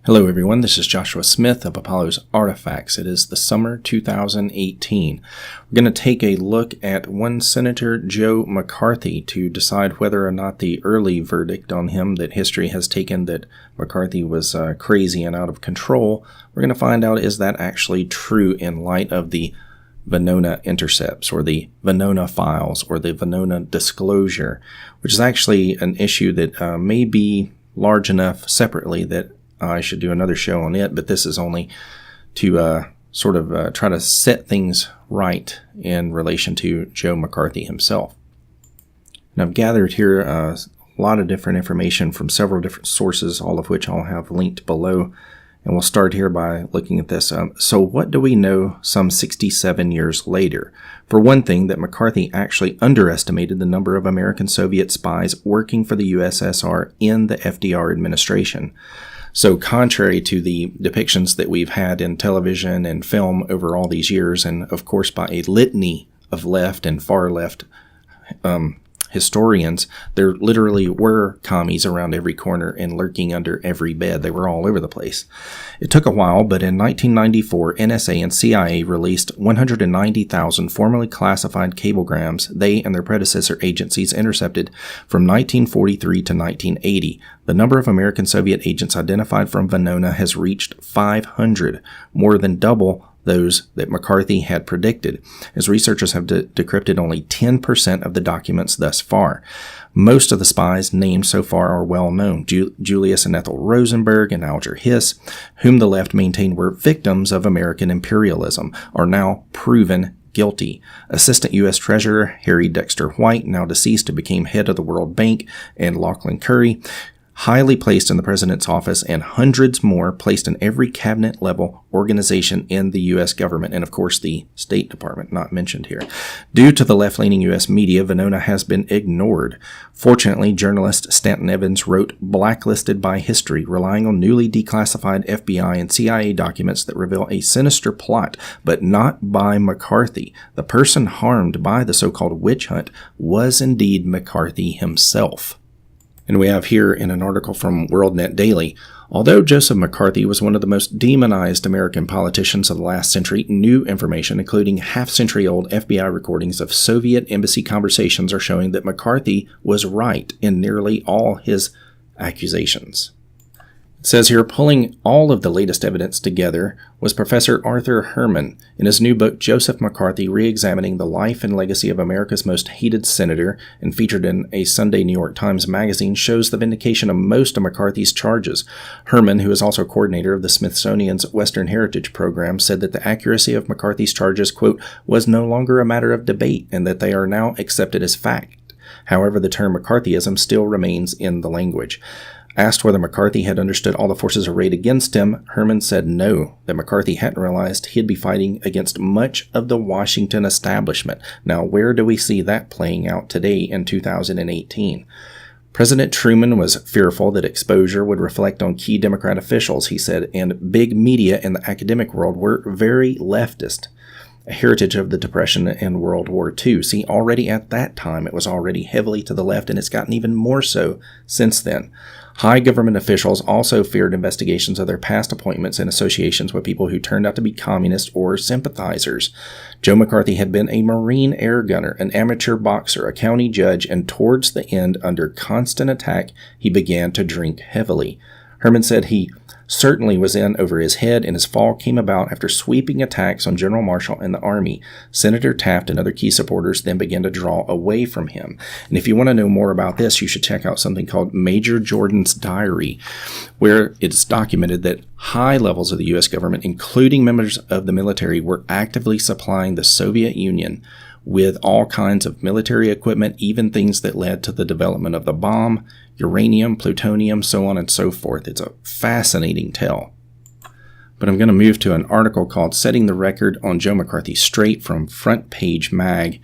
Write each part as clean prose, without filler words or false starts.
Hello everyone, this is Joshua Smith of Apollo's Artifacts. It is the summer 2018. We're going to take a look at one Senator Joe McCarthy to decide whether or not the early verdict on him that history has taken that McCarthy was crazy and out of control. We're going to find out, is that actually true in light of the Venona Intercepts or the Venona Files or the Venona Disclosure, which is actually an issue that may be large enough separately that I should do another show on it, but this is only to try to set things right in relation to Joe McCarthy himself. And I've gathered here a lot of different information from several different sources, all of which I'll have linked below. And we'll start here by looking at this. So what do we know some 67 years later? For one thing, that McCarthy actually underestimated the number of American Soviet spies working for the USSR in the FDR administration. So contrary to the depictions that we've had in television and film over all these years, and of course by a litany of left and far left historians, there literally were commies around every corner and lurking under every bed. They were all over the place. It took a while, but in 1994, NSA and CIA released 190,000 formerly classified cablegrams they and their predecessor agencies intercepted from 1943 to 1980. The number of American Soviet agents identified from Venona has reached 500, more than double those that McCarthy had predicted, as researchers have decrypted only 10% of the documents thus far. Most of the spies named so far are well known. Julius and Ethel Rosenberg and Alger Hiss, whom the left maintained were victims of American imperialism, are now proven guilty. Assistant U.S. Treasurer Harry Dexter White, now deceased, who became head of the World Bank, and Lachlan Curry, highly placed in the president's office, and hundreds more placed in every cabinet-level organization in the U.S. government, and of course the State Department, not mentioned here. Due to the left-leaning U.S. media, Venona has been ignored. Fortunately, journalist Stanton Evans wrote Blacklisted by History, relying on newly declassified FBI and CIA documents that reveal a sinister plot, but not by McCarthy. The person harmed by the so-called witch hunt was indeed McCarthy himself. And we have here in an article from WorldNet Daily, although Joseph McCarthy was one of the most demonized American politicians of the last century, new information, including half-century-old FBI recordings of Soviet embassy conversations, are showing that McCarthy was right in nearly all his accusations. It says here, pulling all of the latest evidence together was Professor Arthur Herman in his new book, Joseph McCarthy, Re-examining the Life and Legacy of America's Most Hated Senator, and featured in a Sunday New York Times magazine, shows the vindication of most of McCarthy's charges. Herman, who is also coordinator of the Smithsonian's Western Heritage Program, said that the accuracy of McCarthy's charges, quote, was no longer a matter of debate, and that they are now accepted as fact. However, the term McCarthyism still remains in the language. Asked whether McCarthy had understood all the forces arrayed against him, Herman said no, that McCarthy hadn't realized he'd be fighting against much of the Washington establishment. Now, where do we see that playing out today in 2018? President Truman was fearful that exposure would reflect on key Democrat officials, he said, and big media in the academic world were very leftist. A heritage of the Depression and World War II. See, already at that time, it was already heavily to the left, and it's gotten even more so since then. High government officials also feared investigations of their past appointments and associations with people who turned out to be communists or sympathizers. Joe McCarthy had been a Marine air gunner, an amateur boxer, a county judge, and towards the end, under constant attack, he began to drink heavily. Herman said he certainly was in over his head, and his fall came about after sweeping attacks on General Marshall and the Army. Senator Taft and other key supporters then began to draw away from him. And if you want to know more about this, you should check out something called Major Jordan's Diary, where it's documented that high levels of the U.S. government, including members of the military, were actively supplying the Soviet Union with all kinds of military equipment, even things that led to the development of the bomb, uranium, plutonium, so on and so forth. It's a fascinating tale. But I'm going to move to an article called Setting the Record on Joe McCarthy Straight from Front Page Mag,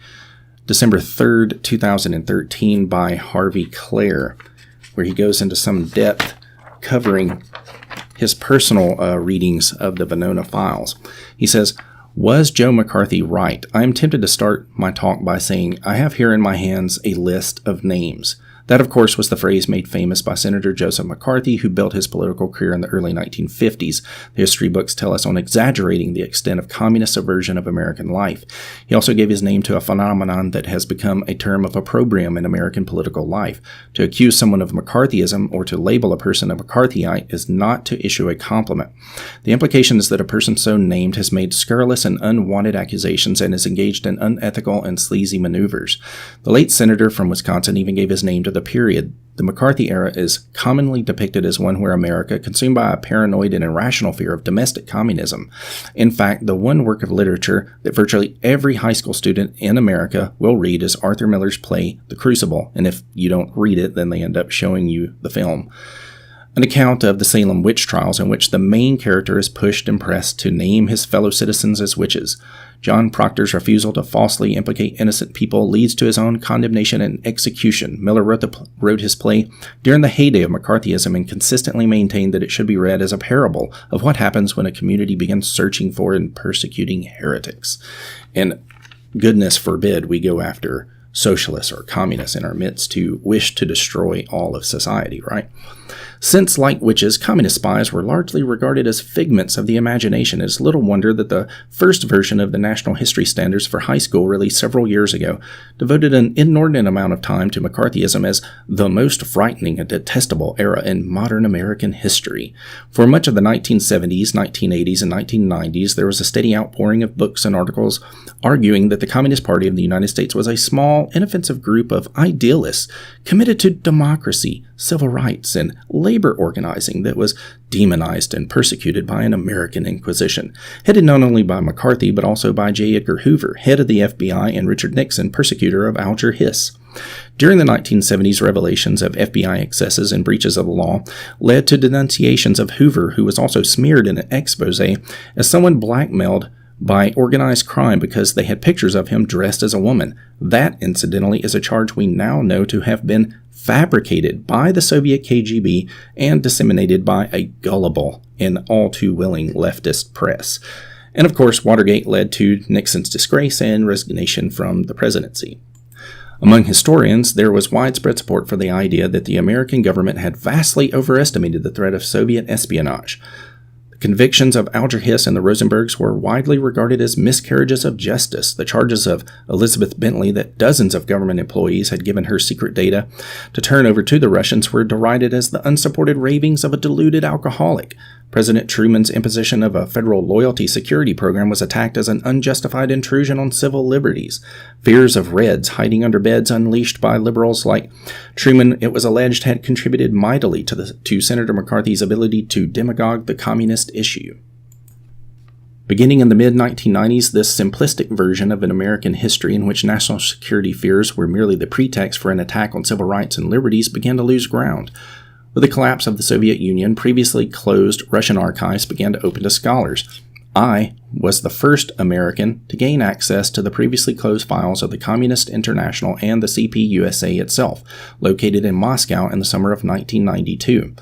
December 3rd, 2013, by Harvey Clare, where he goes into some depth covering his personal readings of the Venona files. He says, Was Joe McCarthy right? I am tempted to start my talk by saying I have here in my hands a list of names. That, of course, was the phrase made famous by Senator Joseph McCarthy, who built his political career in the early 1950s. The history books tell us on exaggerating the extent of communist subversion of American life. He also gave his name to a phenomenon that has become a term of opprobrium in American political life. To accuse someone of McCarthyism or to label a person a McCarthyite is not to issue a compliment. The implication is that a person so named has made scurrilous and unwanted accusations and is engaged in unethical and sleazy maneuvers. The late senator from Wisconsin even gave his name to the period. The McCarthy era is commonly depicted as one where America, consumed by a paranoid and irrational fear of domestic communism. In fact, the one work of literature that virtually every high school student in America will read is Arthur Miller's play, The Crucible, and if you don't read it, then they end up showing you the film. An account of the Salem witch trials in which the main character is pushed and pressed to name his fellow citizens as witches. John Proctor's refusal to falsely implicate innocent people leads to his own condemnation and execution. Miller wrote his play during the heyday of McCarthyism and consistently maintained that it should be read as a parable of what happens when a community begins searching for and persecuting heretics. And goodness forbid we go after socialists or communists in our midst to wish to destroy all of society, right? Since, like witches, communist spies were largely regarded as figments of the imagination, it is little wonder that the first version of the National History Standards for high school, released several years ago, devoted an inordinate amount of time to McCarthyism as the most frightening and detestable era in modern American history. For much of the 1970s, 1980s, and 1990s, there was a steady outpouring of books and articles arguing that the Communist Party of the United States was a small, inoffensive group of idealists committed to democracy, civil rights, and labor organizing that was demonized and persecuted by an American Inquisition, headed not only by McCarthy but also by J. Edgar Hoover, head of the FBI, and Richard Nixon, persecutor of Alger Hiss. During the 1970s, revelations of FBI excesses and breaches of the law led to denunciations of Hoover, who was also smeared in an expose as someone blackmailed by organized crime because they had pictures of him dressed as a woman. That, incidentally, is a charge we now know to have been fabricated by the Soviet KGB and disseminated by a gullible and all too willing leftist press. And of course, Watergate led to Nixon's disgrace and resignation from the presidency. Among historians, there was widespread support for the idea that the American government had vastly overestimated the threat of Soviet espionage. Convictions of Alger Hiss and the Rosenbergs were widely regarded as miscarriages of justice. The charges of Elizabeth Bentley that dozens of government employees had given her secret data to turn over to the Russians were derided as the unsupported ravings of a deluded alcoholic. President Truman's imposition of a federal loyalty security program was attacked as an unjustified intrusion on civil liberties. Fears of Reds hiding under beds unleashed by liberals like Truman, it was alleged, had contributed mightily to Senator McCarthy's ability to demagogue the communist issue. Beginning in the mid-1990s, this simplistic version of an American history in which national security fears were merely the pretext for an attack on civil rights and liberties began to lose ground. With the collapse of the Soviet Union, previously closed Russian archives began to open to scholars. I was the first American to gain access to the previously closed files of the Communist International and the CP-USA itself, located in Moscow in the summer of 1992.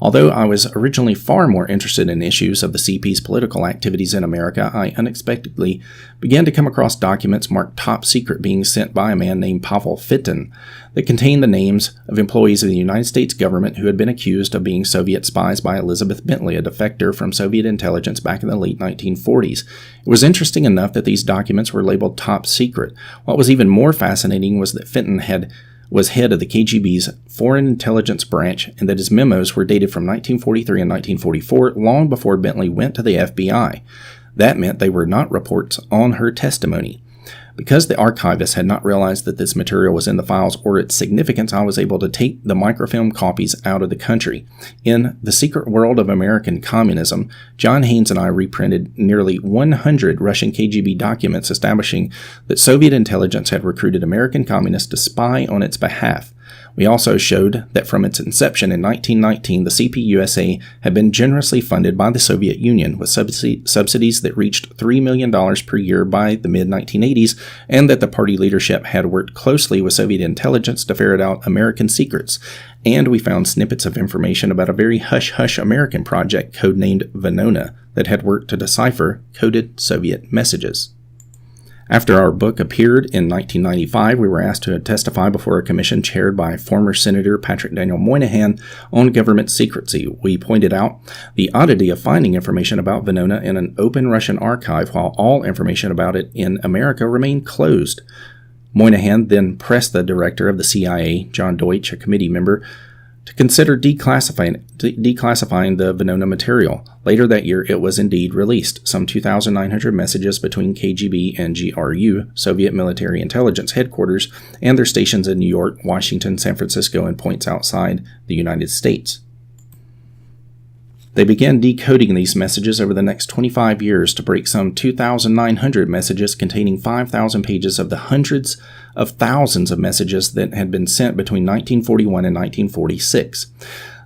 Although I was originally far more interested in issues of the CP's political activities in America, I unexpectedly began to come across documents marked top secret being sent by a man named Pavel Fitton that contained the names of employees of the United States government who had been accused of being Soviet spies by Elizabeth Bentley, a defector from Soviet intelligence back in the late 1940s. It was interesting enough that these documents were labeled top secret. What was even more fascinating was that Fitton was head of the KGB's Foreign Intelligence Branch, and that his memos were dated from 1943 and 1944, long before Bentley went to the FBI. That meant they were not reports on her testimony. Because the archivist had not realized that this material was in the files or its significance, I was able to take the microfilm copies out of the country. In The Secret World of American Communism, John Haynes and I reprinted nearly 100 Russian KGB documents establishing that Soviet intelligence had recruited American communists to spy on its behalf. We also showed that from its inception in 1919, the CP-USA had been generously funded by the Soviet Union with subsidies that reached $3 million per year by the mid-1980s, and that the party leadership had worked closely with Soviet intelligence to ferret out American secrets. And we found snippets of information about a very hush-hush American project codenamed Venona that had worked to decipher coded Soviet messages. After our book appeared in 1995, we were asked to testify before a commission chaired by former Senator Patrick Daniel Moynihan on government secrecy. We pointed out the oddity of finding information about Venona in an open Russian archive while all information about it in America remained closed. Moynihan then pressed the director of the CIA, John Deutsch, a committee member, to consider declassifying the Venona material. Later that year, it was indeed released. Some 2,900 messages between KGB and GRU, Soviet Military Intelligence Headquarters, and their stations in New York, Washington, San Francisco, and points outside the United States. They began decoding these messages over the next 25 years to break some 2,900 messages containing 5,000 pages of the hundreds of thousands of messages that had been sent between 1941 and 1946.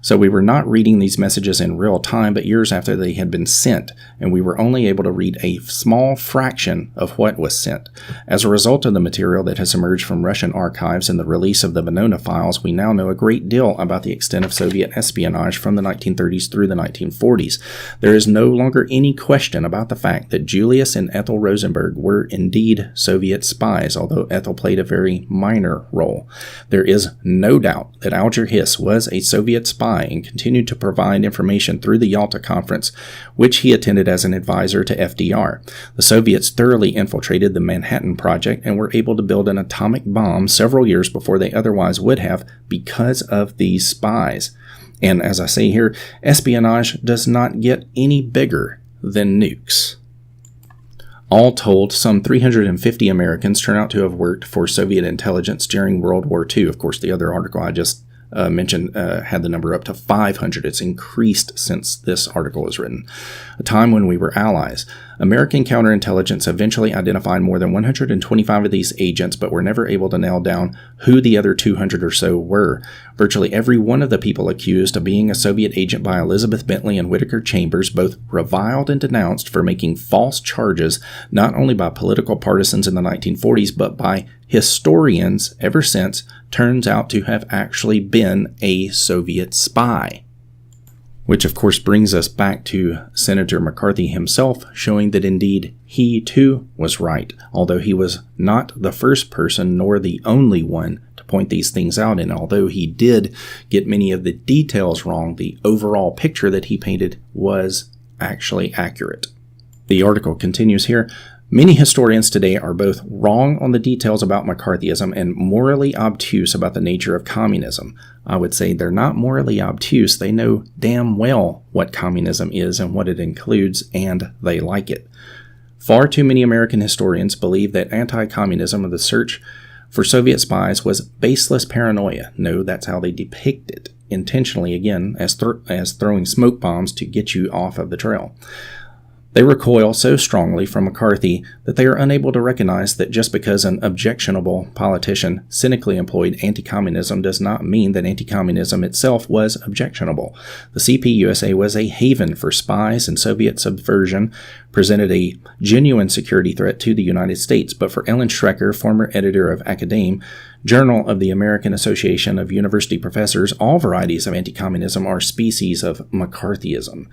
So we were not reading these messages in real time, but years after they had been sent, and we were only able to read a small fraction of what was sent. As a result of the material that has emerged from Russian archives and the release of the Venona files, we now know a great deal about the extent of Soviet espionage from the 1930s through the 1940s. There is no longer any question about the fact that Julius and Ethel Rosenberg were indeed Soviet spies, although Ethel played a very minor role. There is no doubt that Alger Hiss was a Soviet spy and continued to provide information through the Yalta Conference, which he attended as an advisor to FDR. The Soviets thoroughly infiltrated the Manhattan Project and were able to build an atomic bomb several years before they otherwise would have because of these spies. And as I say here, espionage does not get any bigger than nukes. All told, some 350 Americans turn out to have worked for Soviet intelligence during World War II. Of course, the other article I just mentioned had the number up to 500. It's increased since this article was written. A time when we were allies. American counterintelligence eventually identified more than 125 of these agents, but were never able to nail down who the other 200 or so were. Virtually every one of the people accused of being a Soviet agent by Elizabeth Bentley and Whittaker Chambers both reviled and denounced for making false charges, not only by political partisans in the 1940s, but by historians ever since, turns out to have actually been a Soviet spy. Which of course brings us back to Senator McCarthy himself, showing that indeed he too was right, although he was not the first person nor the only one to point these things out, and although he did get many of the details wrong, the overall picture that he painted was actually accurate. The article continues here. Many historians today are both wrong on the details about McCarthyism and morally obtuse about the nature of communism. I would say they're not morally obtuse. They know damn well what communism is and what it includes, and they like it. Far too many American historians believe that anti-communism or the search for Soviet spies was baseless paranoia. No, that's how they depict it, intentionally, again, as throwing smoke bombs to get you off of the trail. They recoil so strongly from McCarthy that they are unable to recognize that just because an objectionable politician cynically employed anti-communism does not mean that anti-communism itself was objectionable. The CPUSA was a haven for spies, and Soviet subversion presented a genuine security threat to the United States. But for Ellen Schrecker, former editor of Academe, Journal of the American Association of University Professors, all varieties of anti-communism are species of McCarthyism.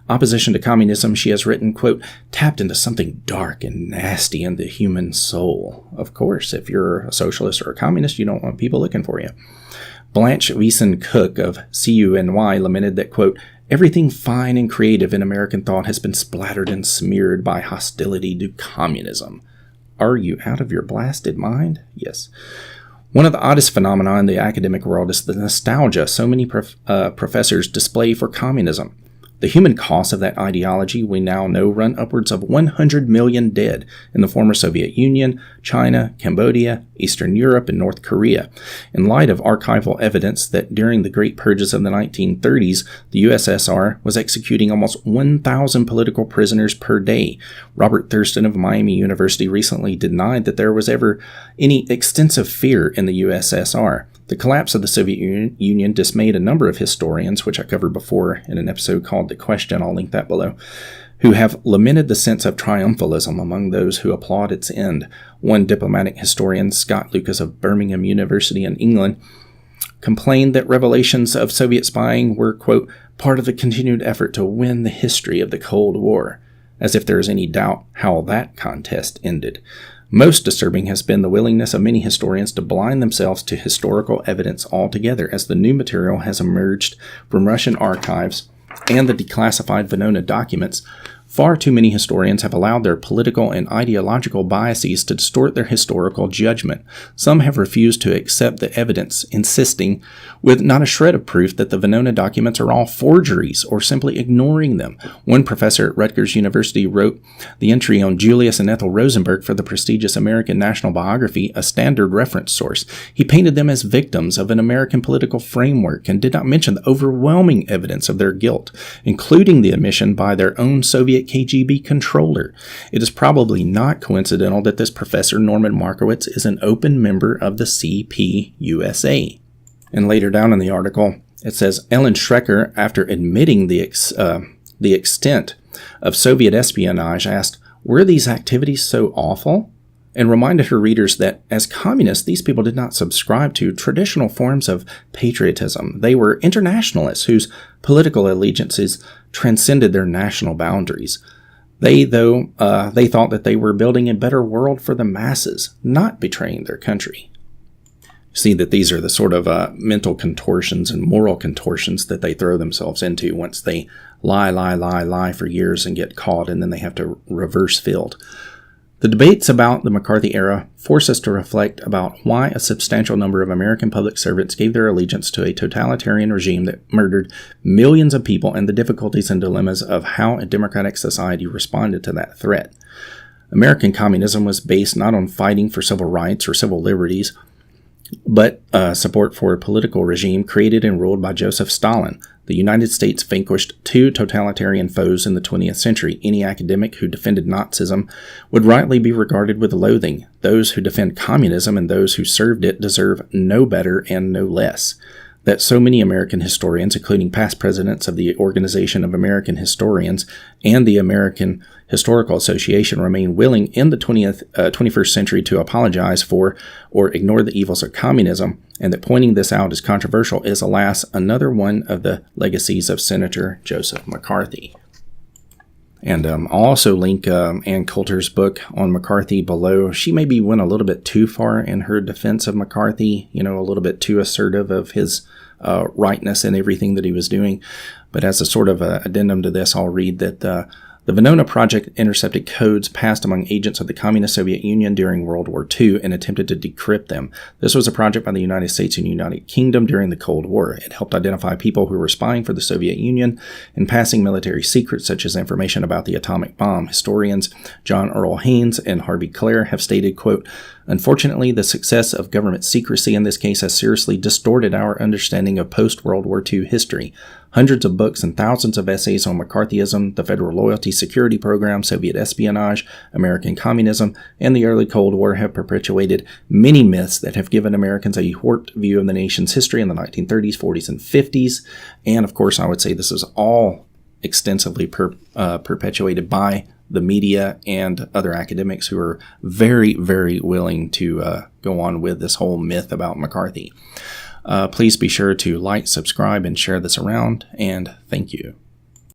Opposition to communism, she has written, quote, tapped into something dark and nasty in the human soul. Of course, if you're a socialist or a communist, you don't want people looking for you. Blanche Wiesen-Cook of CUNY lamented that, quote, everything fine and creative in American thought has been splattered and smeared by hostility to communism. Are you out of your blasted mind? Yes. One of the oddest phenomena in the academic world is the nostalgia so many professors display for communism. The human costs of that ideology we now know run upwards of 100 million dead in the former Soviet Union, China, Cambodia, Eastern Europe, and North Korea. In light of archival evidence that during the Great Purges of the 1930s, the USSR was executing almost 1,000 political prisoners per day, Robert Thurston of Miami University recently denied that there was ever any extensive fear in the USSR. The collapse of the Soviet Union dismayed a number of historians, which I covered before in an episode called The Question, I'll link that below, who have lamented the sense of triumphalism among those who applaud its end. One diplomatic historian, Scott Lucas of Birmingham University in England, complained that revelations of Soviet spying were, quote, part of the continued effort to win the history of the Cold War, as if there is any doubt how that contest ended. Most disturbing has been the willingness of many historians to blind themselves to historical evidence altogether as the new material has emerged from Russian archives and the declassified Venona documents. Far too many historians have allowed their political and ideological biases to distort their historical judgment. Some have refused to accept the evidence, insisting, with not a shred of proof, that the Venona documents are all forgeries, or simply ignoring them. One professor at Rutgers University wrote the entry on Julius and Ethel Rosenberg for the prestigious American National Biography, a standard reference source. He painted them as victims of an American political framework and did not mention the overwhelming evidence of their guilt, including the admission by their own Soviet KGB controller. It is probably not coincidental that this professor, Norman Markowitz, is an open member of the CPUSA. And later down in the article, it says, Ellen Schrecker, after admitting the extent of Soviet espionage, asked, were these activities so awful? And reminded her readers that, as communists, these people did not subscribe to traditional forms of patriotism. They were internationalists whose political allegiances transcended their national boundaries. They thought that they were building a better world for the masses, not betraying their country. See that these are the sort of mental contortions and moral contortions that they throw themselves into once they lie for years and get caught, and then they have to reverse field. The debates about the McCarthy era force us to reflect about why a substantial number of American public servants gave their allegiance to a totalitarian regime that murdered millions of people, and the difficulties and dilemmas of how a democratic society responded to that threat. American communism was based not on fighting for civil rights or civil liberties, but support for a political regime created and ruled by Joseph Stalin. The United States vanquished two totalitarian foes in the 20th century. Any academic who defended Nazism would rightly be regarded with loathing. Those who defend communism and those who served it deserve no better and no less. That so many American historians, including past presidents of the Organization of American Historians and the American Historical Association, remain willing in the 21st century to apologize for or ignore the evils of communism, and that pointing this out as controversial is, alas, another one of the legacies of Senator Joseph McCarthy. And I'll also link Ann Coulter's book on McCarthy below. She maybe went a little bit too far in her defense of McCarthy, a little bit too assertive of his rightness in everything that he was doing. But as a sort of addendum to this, I'll read that the Venona Project intercepted codes passed among agents of the Communist Soviet Union during World War II and attempted to decrypt them. This was a project by the United States and United Kingdom during the Cold War. It helped identify people who were spying for the Soviet Union and passing military secrets, such as information about the atomic bomb. Historians John Earl Haynes and Harvey Clare have stated, quote, unfortunately, the success of government secrecy in this case has seriously distorted our understanding of post-World War II history. Hundreds of books and thousands of essays on McCarthyism, the Federal Loyalty Security Program, Soviet espionage, American communism, and the early Cold War have perpetuated many myths that have given Americans a warped view of the nation's history in the 1930s, 40s, and 50s. And, of course, I would say this is all extensively perpetuated by the media and other academics who are very, very willing to go on with this whole myth about McCarthy. Please be sure to like, subscribe, and share this around, and thank you.